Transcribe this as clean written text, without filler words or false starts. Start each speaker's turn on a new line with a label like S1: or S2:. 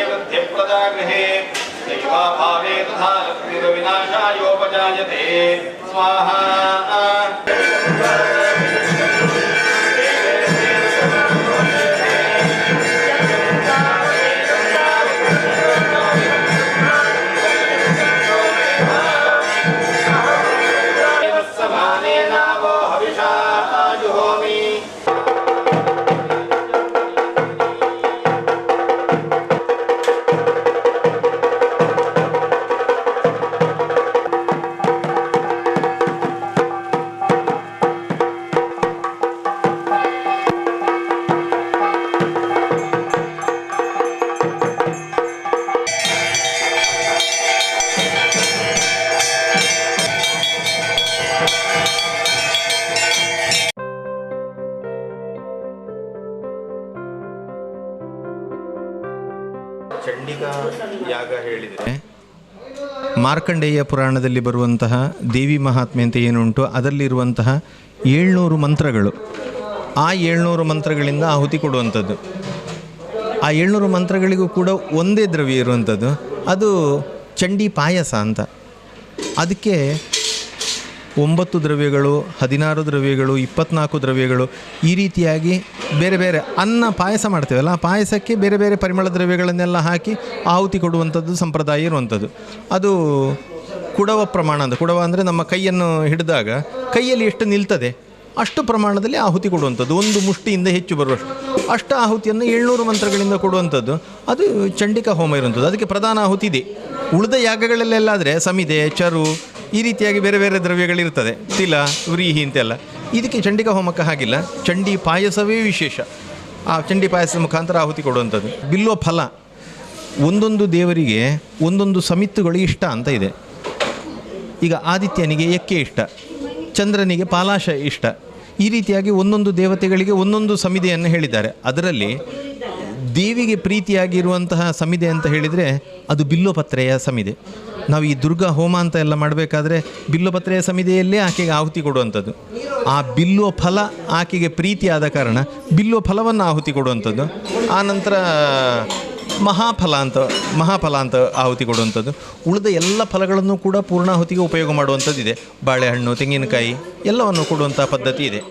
S1: प्रजागृहे दैवाभावे तथा लक्ष्मीर्विनाशायोपजायते स्वाहा
S2: ಚಂಡಿಕಾ ಯಾಗ ಹೇಳಿದರೆ ಮಾರ್ಕಂಡೇಯ ಪುರಾಣದಲ್ಲಿ ಬರುವಂತಹ ದೇವಿ ಮಹಾತ್ಮೆ ಅಂತ ಏನುಂಟು ಅದರಲ್ಲಿರುವಂತಹ 700 ಮಂತ್ರಗಳು, ಆ 700 ಮಂತ್ರಗಳಿಂದ ಆಹುತಿ ಕೊಡುವಂಥದ್ದು. ಆ 700 ಮಂತ್ರಗಳಿಗೂ ಕೂಡ ಒಂದೇ ದ್ರವ್ಯ ಇರುವಂಥದ್ದು, ಅದು ಚಂಡಿ ಪಾಯಸ ಅಂತ. ಅದಕ್ಕೆ 9 ದ್ರವ್ಯಗಳು, 16 ದ್ರವ್ಯಗಳು, 24 ದ್ರವ್ಯಗಳು, ಈ ರೀತಿಯಾಗಿ ಬೇರೆ ಬೇರೆ ಅನ್ನ ಪಾಯಸ ಮಾಡ್ತೇವಲ್ಲ, ಆ ಪಾಯಸಕ್ಕೆ ಬೇರೆ ಬೇರೆ ಪರಿಮಳ ದ್ರವ್ಯಗಳನ್ನೆಲ್ಲ ಹಾಕಿ ಆಹುತಿ ಕೊಡುವಂಥದ್ದು ಸಂಪ್ರದಾಯ ಇರುವಂಥದ್ದು. ಅದು ಕುಡವ ಪ್ರಮಾಣ ಅಂತ. ಕುಡವ ಅಂದರೆ ನಮ್ಮ ಕೈಯನ್ನು ಹಿಡಿದಾಗ ಕೈಯಲ್ಲಿ ಎಷ್ಟು ನಿಲ್ತದೆ ಅಷ್ಟು ಪ್ರಮಾಣದಲ್ಲಿ ಆಹುತಿ ಕೊಡುವಂಥದ್ದು, ಒಂದು ಮುಷ್ಟಿಯಿಂದ ಹೆಚ್ಚು ಬರುವಷ್ಟು ಅಷ್ಟು ಆಹುತಿಯನ್ನು 700 ಮಂತ್ರಗಳಿಂದ ಕೊಡುವಂಥದ್ದು. ಅದು ಚಂಡಿಕಾ ಹೋಮ ಇರುವಂಥದ್ದು. ಅದಕ್ಕೆ ಪ್ರಧಾನ ಆಹುತಿ ಇದೆ. ಉಳಿದ ಯಾಗಗಳಲ್ಲೆಲ್ಲಾದರೆ ಸಮಿದೆ, ಚರು, ಈ ರೀತಿಯಾಗಿ ಬೇರೆ ಬೇರೆ ದ್ರವ್ಯಗಳಿರ್ತದೆ, ತಿಲ, ವ್ರೀಹಿ ಅಂತೆಲ್ಲ. ಇದಕ್ಕೆ ಚಂಡಿಕಾ ಹೋಮಕ್ಕೆ ಹಾಗಿಲ್ಲ, ಚಂಡಿ ಪಾಯಸವೇ ವಿಶೇಷ. ಆ ಚಂಡಿ ಪಾಯಸದ ಮುಖಾಂತರ ಆಹುತಿ ಕೊಡುವಂಥದ್ದು. ಬಿಲ್ವ ಫಲ, ಒಂದೊಂದು ದೇವರಿಗೆ ಒಂದೊಂದು ಸಮಿತ್ತುಗಳು ಇಷ್ಟ ಅಂತ ಇದೆ. ಈಗ ಆದಿತ್ಯನಿಗೆ ಎಕ್ಕೆ ಇಷ್ಟ, ಚಂದ್ರನಿಗೆ ಪಾಲಾಶ ಇಷ್ಟ. ಈ ರೀತಿಯಾಗಿ ಒಂದೊಂದು ದೇವತೆಗಳಿಗೆ ಒಂದೊಂದು ಸಮಿದೆಯನ್ನು ಹೇಳಿದ್ದಾರೆ. ಅದರಲ್ಲಿ ದೇವಿಗೆ ಪ್ರೀತಿಯಾಗಿರುವಂತಹ ಸಮಿದೆ ಅಂತ ಹೇಳಿದರೆ ಅದು ಬಿಲ್ಲೋಪತ್ರೆಯ ಸಮಿದೆ. ನಾವು ಈ ದುರ್ಗಾ ಹೋಮ ಅಂತ ಎಲ್ಲ ಮಾಡಬೇಕಾದ್ರೆ ಬಿಲ್ಲೋಪತ್ರೆಯ ಸಮಿದೆಯಲ್ಲೇ ಆಕೆಗೆ ಆಹುತಿ ಕೊಡುವಂಥದ್ದು. ಆ ಬಿಲ್ಲೋ ಫಲ ಆಕೆಗೆ ಪ್ರೀತಿಯಾದ ಕಾರಣ ಬಿಲ್ಲೋ ಫಲವನ್ನು ಆಹುತಿ ಕೊಡುವಂಥದ್ದು. ಆನಂತರ ಮಹಾಫಲ ಅಂತ ಆಹುತಿ ಕೊಡುವಂಥದ್ದು. ಉಳಿದ ಎಲ್ಲ ಫಲಗಳನ್ನು ಕೂಡ ಪೂರ್ಣಾಹುತಿಗೆ ಉಪಯೋಗ ಮಾಡುವಂಥದ್ದಿದೆ. ಬಾಳೆಹಣ್ಣು, ತೆಂಗಿನಕಾಯಿ ಎಲ್ಲವನ್ನು ಕೊಡುವಂಥ ಪದ್ಧತಿ ಇದೆ.